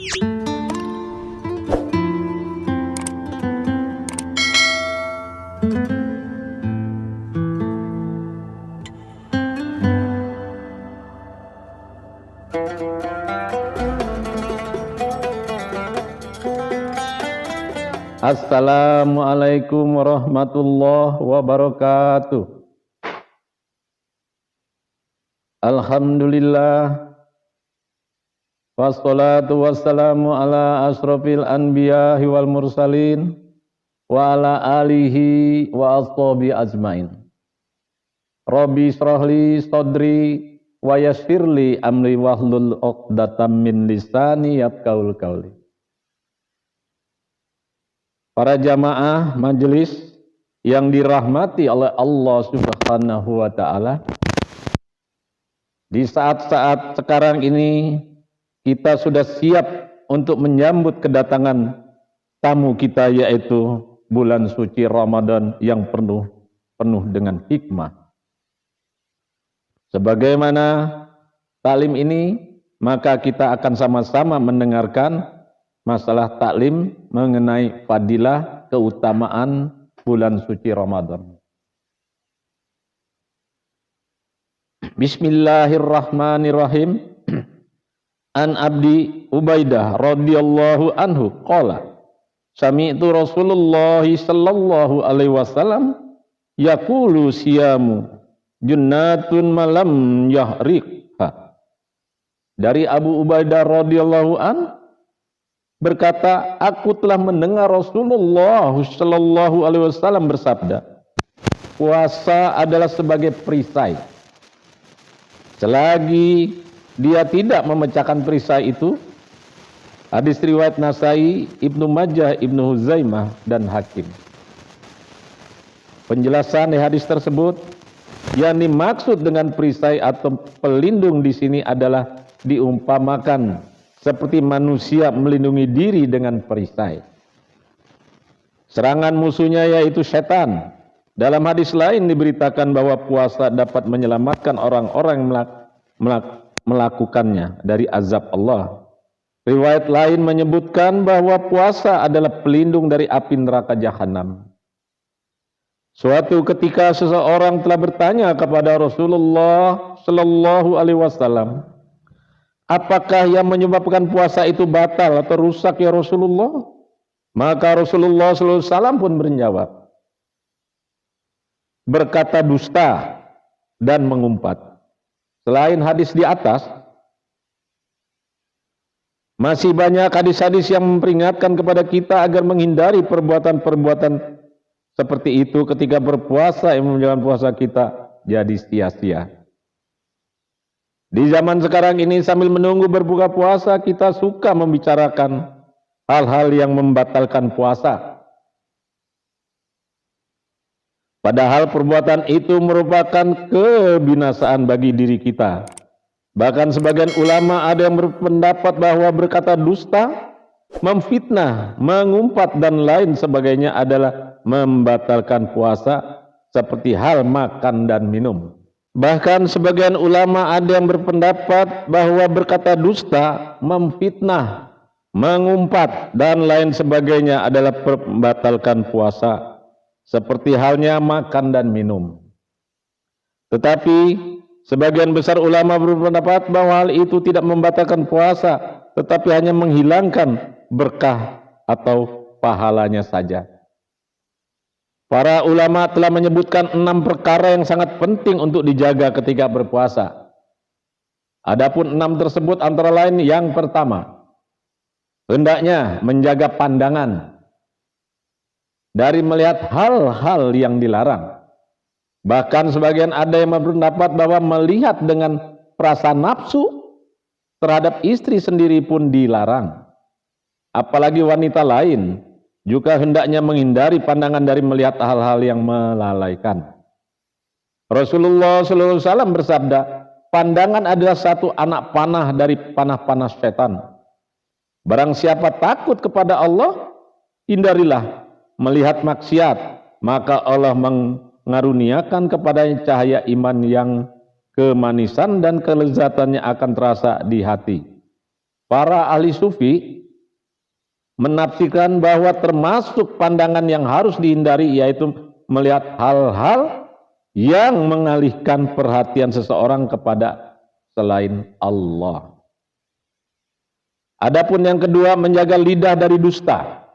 Assalamualaikum warahmatullahi wabarakatuh. Alhamdulillah, wassalatu wassalamu ala asrofil anbiya'i wal mursalin wa ala alihi wa ashabi ajmain. Rabbi shrahli sadri wa yassirli amri wahlul 'uqdatam min lisani yafqahul qawli. Para jamaah majelis yang dirahmati oleh Allah Subhanahu wa taala, di saat-saat sekarang ini kita sudah siap untuk menyambut kedatangan tamu kita, yaitu bulan suci Ramadan yang penuh dengan hikmah. Sebagaimana taklim ini, maka kita akan sama-sama mendengarkan masalah taklim mengenai fadilah keutamaan bulan suci Ramadan. Bismillahirrahmanirrahim. An Abdi Ubaidah radhiyallahu anhu qala sami'tu Rasulullah sallallahu alaihi wasallam yaqulu siyamu junnatun malam yahriqha. Dari Abu Ubaidah radhiyallahu anhu berkata, aku telah mendengar Rasulullah sallallahu alaihi wasallam bersabda, puasa adalah sebagai perisai. Selagi dia tidak memecahkan perisai itu, hadis riwayat Nasai, Ibnu Majah, Ibnu Huzaimah dan Hakim. Penjelasan di hadis tersebut, yakni maksud dengan perisai atau pelindung di sini adalah diumpamakan seperti manusia melindungi diri dengan perisai. Serangan musuhnya yaitu setan. Dalam hadis lain diberitakan bahwa puasa dapat menyelamatkan orang-orang yang melakukannya dari azab Allah. Riwayat lain menyebutkan bahwa puasa adalah pelindung dari api neraka jahanam. Suatu ketika seseorang telah bertanya kepada Rasulullah sallallahu alaihi wasallam, apakah yang menyebabkan puasa itu batal atau rusak ya Rasulullah? Maka Rasulullah sallallahu alaihi wasallam pun menjawab, berkata dusta dan mengumpat. Selain hadis di atas, masih banyak hadis-hadis yang memperingatkan kepada kita agar menghindari perbuatan-perbuatan seperti itu ketika berpuasa yang menjadikan puasa kita jadi sia-sia. Di zaman sekarang ini sambil menunggu berbuka puasa, kita suka membicarakan hal-hal yang membatalkan puasa. Padahal perbuatan itu merupakan kebinasaan bagi diri kita. Bahkan sebagian ulama ada yang berpendapat bahwa berkata dusta, memfitnah, mengumpat dan lain sebagainya adalah membatalkan puasa seperti hal makan dan minum. Bahkan sebagian ulama ada yang berpendapat bahwa berkata dusta, memfitnah, mengumpat dan lain sebagainya adalah membatalkan puasa seperti halnya makan dan minum. Tetapi sebagian besar ulama berpendapat bahwa hal itu tidak membatalkan puasa, tetapi hanya menghilangkan berkah atau pahalanya saja. Para ulama telah menyebutkan 6 perkara yang sangat penting untuk dijaga ketika berpuasa. Adapun 6 tersebut antara lain yang pertama, hendaknya menjaga pandangan dari melihat hal-hal yang dilarang. Bahkan sebagian ada yang berpendapat bahwa melihat dengan perasaan nafsu terhadap istri sendiri pun dilarang. Apalagi wanita lain juga hendaknya menghindari pandangan dari melihat hal-hal yang melalaikan. Rasulullah SAW bersabda, pandangan adalah satu anak panah dari panah-panah setan. Barang siapa takut kepada Allah, hindarilah melihat maksiat, maka Allah mengaruniakan kepadanya cahaya iman yang kemanisan dan kelezatannya akan terasa di hati. para ahli sufi menafsirkan bahwa termasuk pandangan yang harus dihindari yaitu melihat hal-hal yang mengalihkan perhatian seseorang kepada selain Allah. Adapun yang kedua, menjaga lidah dari dusta,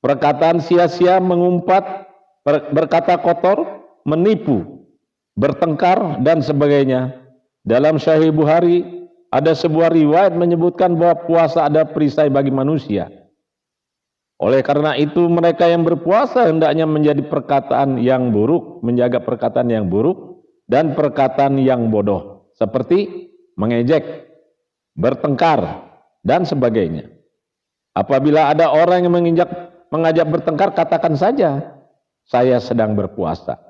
perkataan sia-sia, mengumpat, berkata kotor, menipu, bertengkar, dan sebagainya. Dalam Sahih Bukhari ada sebuah riwayat menyebutkan bahwa puasa ada perisai bagi manusia. Oleh karena itu mereka yang berpuasa hendaknya menjadi perkataan yang buruk, menjaga perkataan yang buruk dan perkataan yang bodoh, seperti mengejek, bertengkar, dan sebagainya. Apabila ada orang yang mengajak bertengkar, katakan saja, saya sedang berpuasa.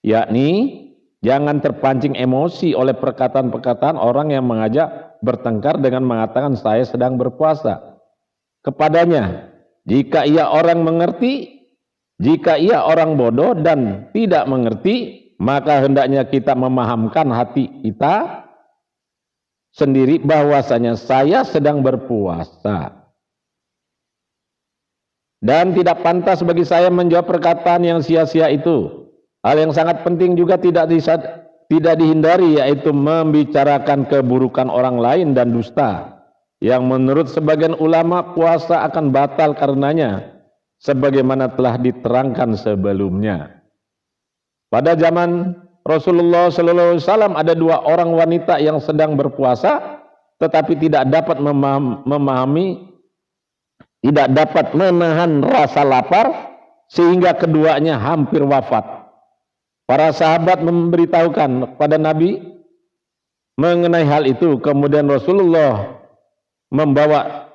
Yakni jangan terpancing emosi oleh perkataan-perkataan orang yang mengajak bertengkar dengan mengatakan saya sedang berpuasa. Kepadanya, jika ia orang mengerti, jika ia orang bodoh dan tidak mengerti, maka hendaknya kita memahamkan hati kita sendiri bahwasanya saya sedang berpuasa. Dan tidak pantas bagi saya menjawab perkataan yang sia-sia itu. Hal yang sangat penting juga tidak dihindari, yaitu membicarakan keburukan orang lain dan dusta, yang menurut sebagian ulama puasa akan batal karenanya, sebagaimana telah diterangkan sebelumnya. Pada zaman Rasulullah SAW ada dua orang wanita yang sedang berpuasa, tetapi tidak dapat tidak dapat menahan rasa lapar, sehingga keduanya hampir wafat. Para sahabat memberitahukan kepada Nabi mengenai hal itu. Kemudian Rasulullah membawa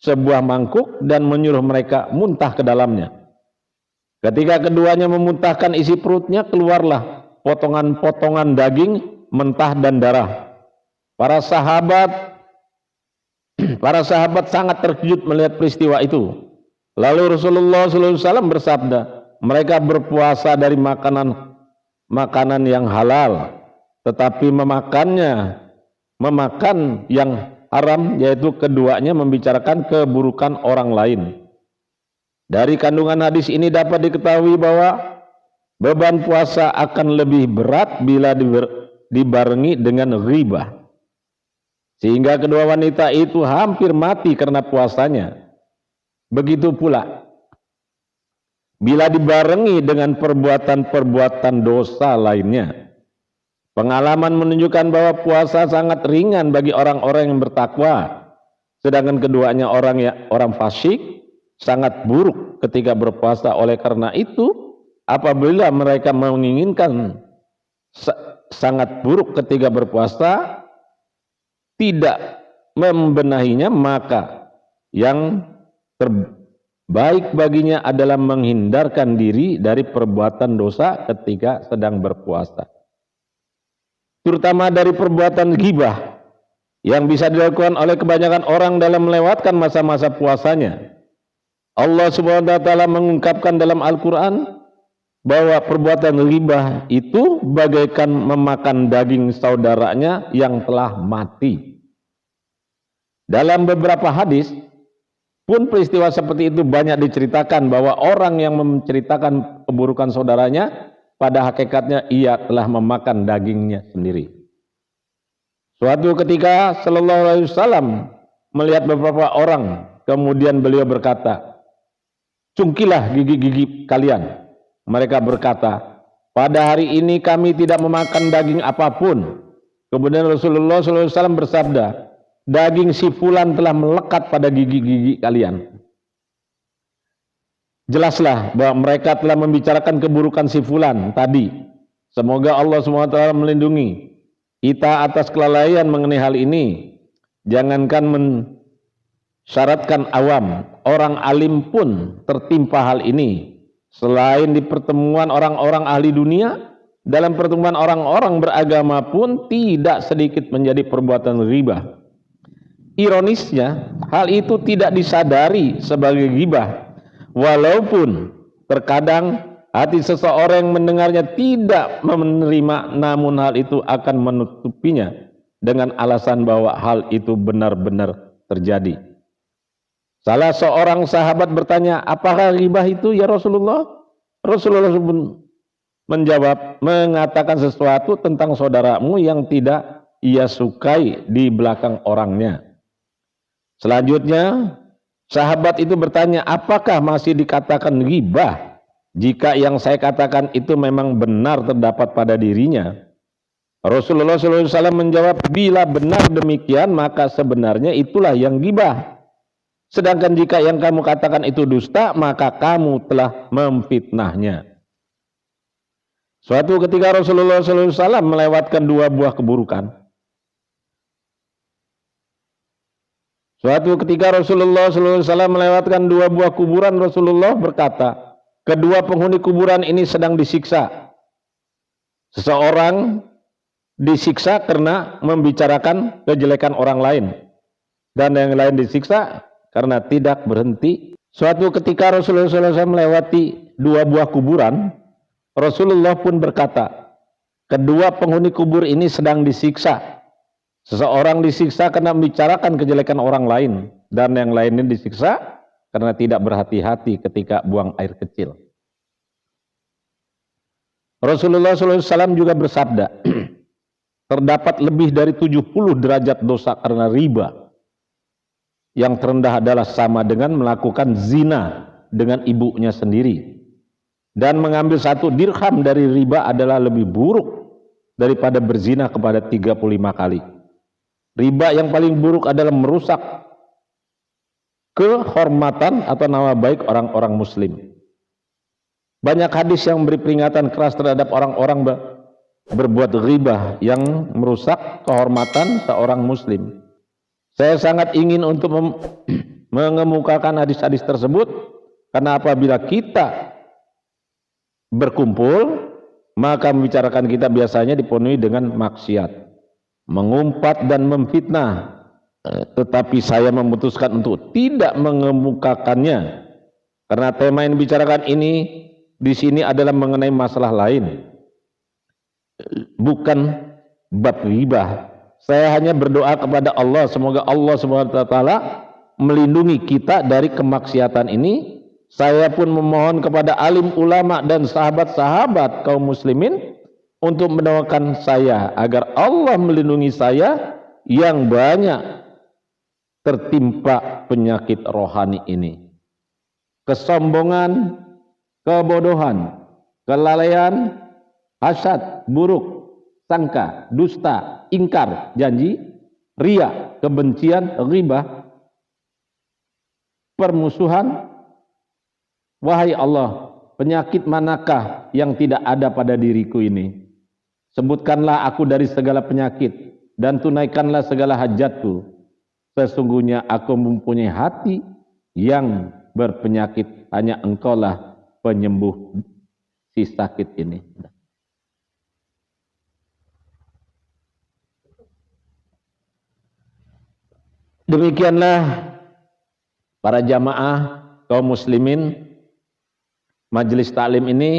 sebuah mangkuk dan menyuruh mereka muntah ke dalamnya. Ketika keduanya memuntahkan isi perutnya, keluarlah potongan-potongan daging mentah dan darah. Para sahabat sangat terkejut melihat peristiwa itu. Lalu Rasulullah SAW bersabda, mereka berpuasa dari makanan yang halal, tetapi memakan yang haram, yaitu keduanya membicarakan keburukan orang lain. Dari kandungan hadis ini dapat diketahui bahwa beban puasa akan lebih berat bila dibarengi dengan ghibah, sehingga kedua wanita itu hampir mati karena puasanya. Begitu pula bila dibarengi dengan perbuatan-perbuatan dosa lainnya. Pengalaman menunjukkan bahwa puasa sangat ringan bagi orang-orang yang bertakwa, sedangkan keduanya orang fasik, sangat buruk ketika berpuasa. Oleh karena itu, apabila mereka menginginkan sangat buruk ketika berpuasa, tidak membenahinya, maka yang terbaik baginya adalah menghindarkan diri dari perbuatan dosa ketika sedang berpuasa, terutama dari perbuatan ghibah yang bisa dilakukan oleh kebanyakan orang dalam melewatkan masa-masa puasanya. Allah Subhanahu wa taala mengungkapkan dalam Al-Qur'an bahwa perbuatan ghibah itu bagaikan memakan daging saudaranya yang telah mati. Dalam beberapa hadis pun peristiwa seperti itu banyak diceritakan, bahwa orang yang menceritakan keburukan saudaranya pada hakikatnya ia telah memakan dagingnya sendiri. Suatu ketika Sallallahu Alaihi Wasallam melihat beberapa orang, kemudian beliau berkata, "Cungkilah gigi-gigi kalian." Mereka berkata, "Pada hari ini kami tidak memakan daging apapun." Kemudian Rasulullah SAW bersabda, "Daging si fulan telah melekat pada gigi-gigi kalian." Jelaslah bahwa mereka telah membicarakan keburukan si fulan tadi. Semoga Allah SWT melindungi kita atas kelalaian mengenai hal ini. Jangankan mensyaratkan awam, orang alim pun tertimpa hal ini. Selain di pertemuan orang-orang ahli dunia, dalam pertemuan orang-orang beragama pun tidak sedikit menjadi perbuatan ghibah. Ironisnya, hal itu tidak disadari sebagai ghibah, walaupun terkadang hati seseorang yang mendengarnya tidak menerima, namun hal itu akan menutupinya dengan alasan bahwa hal itu benar-benar terjadi. Salah seorang sahabat bertanya, apakah ghibah itu ya Rasulullah? Rasulullah pun menjawab, mengatakan sesuatu tentang saudaramu yang tidak ia sukai di belakang orangnya. Selanjutnya, sahabat itu bertanya, apakah masih dikatakan ghibah jika yang saya katakan itu memang benar terdapat pada dirinya? Rasulullah SAW menjawab, bila benar demikian maka sebenarnya itulah yang ghibah. Sedangkan jika yang kamu katakan itu dusta, maka kamu telah memfitnahnya. Suatu ketika Rasulullah SAW melewatkan dua buah keburukan. Suatu ketika Rasulullah SAW melewatkan dua buah kuburan, Rasulullah berkata, kedua penghuni kuburan ini sedang disiksa. Seseorang disiksa karena membicarakan kejelekan orang lain, dan yang lain disiksa karena tidak berhenti. Suatu ketika Rasulullah SAW melewati dua buah kuburan, Rasulullah pun berkata, kedua penghuni kubur ini sedang disiksa. Seseorang disiksa karena membicarakan kejelekan orang lain, dan yang lainnya disiksa karena tidak berhati-hati ketika buang air kecil. Rasulullah SAW juga bersabda, terdapat lebih dari 70 derajat dosa karena riba. Yang terendah adalah sama dengan melakukan zina dengan ibunya sendiri. Dan mengambil 1 dirham dari riba adalah lebih buruk daripada berzina kepada 35 kali. Riba yang paling buruk adalah merusak kehormatan atau nama baik orang-orang muslim. Banyak hadis yang memberi peringatan keras terhadap orang-orang berbuat ghibah yang merusak kehormatan seorang muslim. Saya sangat ingin untuk mengemukakan hadis-hadis tersebut, karena apabila kita berkumpul, maka membicarakan kita biasanya dipenuhi dengan maksiat, mengumpat dan memfitnah. Tetapi saya memutuskan untuk tidak mengemukakannya, karena tema yang dibicarakan ini di sini adalah mengenai masalah lain, bukan bab ghibah. Saya hanya berdoa kepada Allah, semoga Allah SWT melindungi kita dari kemaksiatan ini. Saya pun memohon kepada alim ulama dan sahabat-sahabat kaum muslimin untuk mendoakan saya agar Allah melindungi saya yang banyak tertimpa penyakit rohani ini. Kesombongan, kebodohan, kelalaian, hasad, buruk sangka, dusta, ingkar janji, ria, kebencian, ghibah, permusuhan. Wahai Allah, penyakit manakah yang tidak ada pada diriku ini? Sebutkanlah aku dari segala penyakit dan tunaikanlah segala hajatku. Sesungguhnya aku mempunyai hati yang berpenyakit, hanya Engkaulah penyembuh si sakit ini. Demikianlah para jamaah kaum muslimin majelis taklim ini.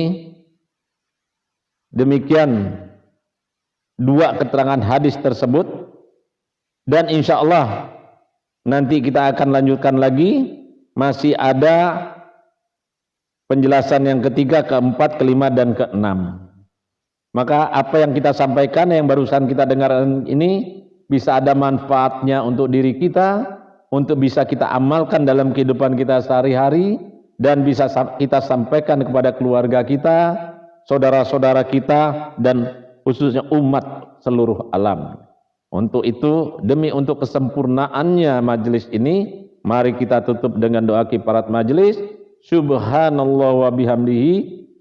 Demikian dua keterangan hadis tersebut, dan insya Allah nanti kita akan lanjutkan lagi. Masih ada penjelasan yang ketiga, keempat, kelima, dan keenam. Maka apa yang kita sampaikan, yang barusan kita dengarkan ini, bisa ada manfaatnya untuk diri kita, untuk bisa kita amalkan dalam kehidupan kita sehari-hari, dan bisa kita sampaikan kepada keluarga kita, saudara-saudara kita, dan khususnya umat seluruh alam. Untuk itu, demi untuk kesempurnaannya majelis ini, mari kita tutup dengan doa kifarat majelis. Subhanallah wa bihamdihi,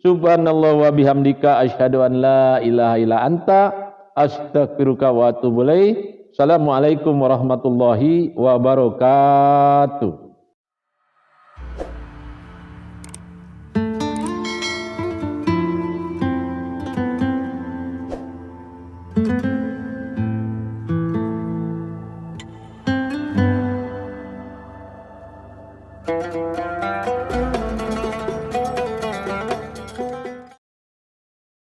subhanallah wa bihamdika, asyhadu an la ilaha illa anta, astaghfiruka wa atubu ilaik. Assalamualaikum warahmatullahi wabarakatuh.